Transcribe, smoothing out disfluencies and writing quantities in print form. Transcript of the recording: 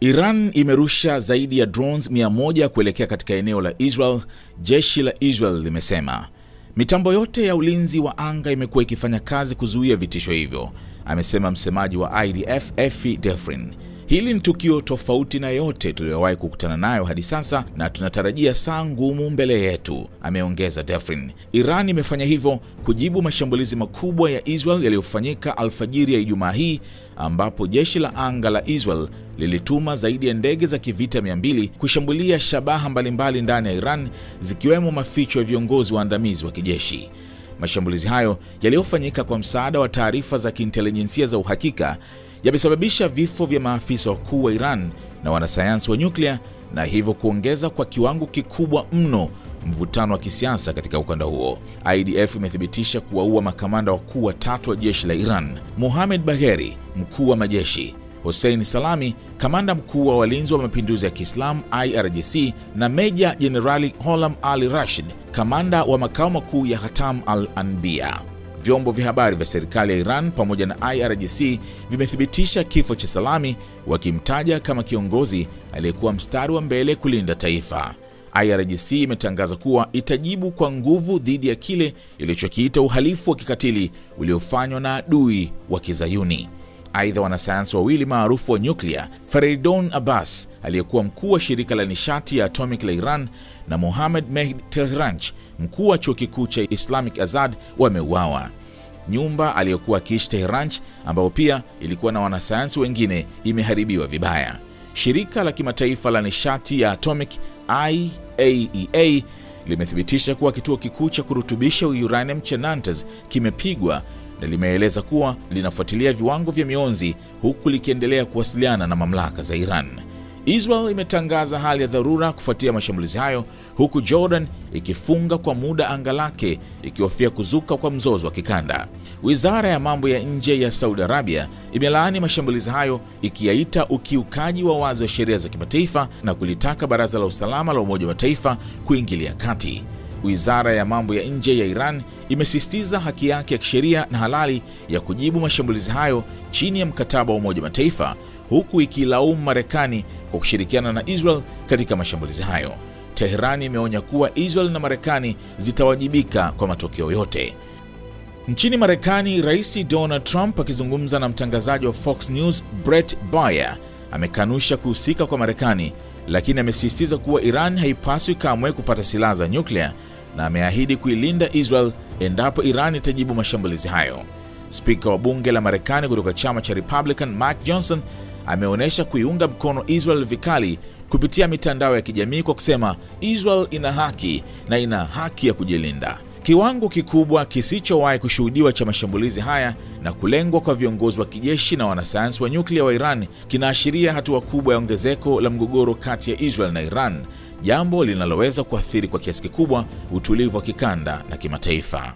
Iran imerusha zaidi ya drones 100 kuelekea katika eneo la Israel, jeshi la Israel limesema. Mitambo yote ya ulinzi wa anga imekuwa ikifanya kazi kuzuia vitisho hivyo, amesema msemaji wa IDF Efi Defrin. Hili ni tukio tofauti na yote tuliyowahi kukutana nayo hadi sasa na tunatarajia saa ngumu mbele yetu, ameongeza Defrin. Iran imefanya hivyo kujibu mashambulizi makubwa ya Israel yaliyofanyika alfajiri ya Ijumaa hii, ambapo jeshi la anga la Israel lilituma zaidi ya ndege za kivita 200 kushambulia shabaha mbalimbali ndani ya Iran, zikiwemo maficho ya viongozi waandamizi wa kijeshi. Mashambulizi hayo yaliyofanyika kwa msaada wa taarifa za kiintelijensia za uhakika yamesababisha vifo vya maafisa wakuu wa Iran na wanasayansi wa nyuklia, na hivyo kuongeza kwa kiwango kikubwa mno mvutano wa kisiasa katika ukanda huo. IDF imethibitisha kuwaua makamanda wakuu watatu wa jeshi la Iran: Mohamed Bagheri, mkuu wa majeshi; Hossein Salami, kamanda mkuu wa walinzi wa mapinduzi ya Kiislamu IRGC; na Meja Jenerali Gholam Ali Rashid, kamanda wa makao makuu ya Khatam al-Anbiya. Vyombo vya habari vya serikali ya Iran pamoja na IRGC vimethibitisha kifo cha Salami, wakimtaja kama kiongozi aliyekuwa mstari wa mbele kulinda taifa. IRGC imetangaza kuwa itajibu kwa nguvu dhidi ya kile ilichokiita uhalifu wa kikatili uliofanywa na adui wa Kizayuni. Aidha, wanasayansi wawili maarufu wa nyuklia, Faridon Abbas aliyekuwa mkuu wa shirika la nishati ya atomic la Iran na Mohammad Mehdi Tehranchi, mkuu wa chuo kikuu cha Islamic Azad, wameuawa. Nyumba aliyokuwa akiishi Tehranchi, ambapo pia ilikuwa na wanasayansi wengine, imeharibiwa vibaya. Shirika la kimataifa la nishati ya atomic IAEA limethibitisha kuwa kituo kikuu cha kurutubisha uranium cha Natanz kimepigwa na limeeleza kuwa linafuatilia viwango vya mionzi huku likiendelea kuwasiliana na mamlaka za Iran. Israel imetangaza hali ya dharura kufuatia mashambulizi hayo, huku Jordan ikifunga kwa muda anga lake ikihofia kuzuka kwa mzozo wa kikanda. Wizara ya mambo ya nje ya Saudi Arabia imelaani mashambulizi hayo, ikiyaita ukiukaji wa wazi wa sheria za kimataifa na kulitaka Baraza la Usalama la Umoja wa Mataifa kuingilia kati. Wizara ya mambo ya nje ya Iran imesisitiza haki yake ya kisheria na halali ya kujibu mashambulizi hayo chini ya mkataba wa Umoja wa Mataifa, huku ikilaumu Marekani kwa kushirikiana na Israel katika mashambulizi hayo. Tehran imeonya kuwa Israel na Marekani zitawajibika kwa matokeo yote. Nchini Marekani, Rais Donald Trump akizungumza na mtangazaji wa Fox News Brett Baier amekanusha kuhusika kwa Marekani, lakini amesisitiza kuwa Iran haipaswi kamwe kupata silaha za nyuklia na ameahidi kuilinda Israel endapo Iran itajibu mashambulizi hayo. Spika wa bunge la Marekani kutoka chama cha Republican Mike Johnson ameonyesha kuiunga mkono Israel vikali kupitia mitandao ya kijamii kwa kusema Israel ina haki na ina haki ya kujilinda. Kiwango kikubwa kisichowahi kushuhudiwa cha mashambulizi haya na kulengwa kwa viongozi wa kijeshi na wanasayansi wa nyuklia wa Iran kinaashiria hatua kubwa ya ongezeko la mgogoro kati ya Israel na Iran, jambo linaloweza kuathiri kwa kiasi kikubwa utulivu wa kikanda na kimataifa.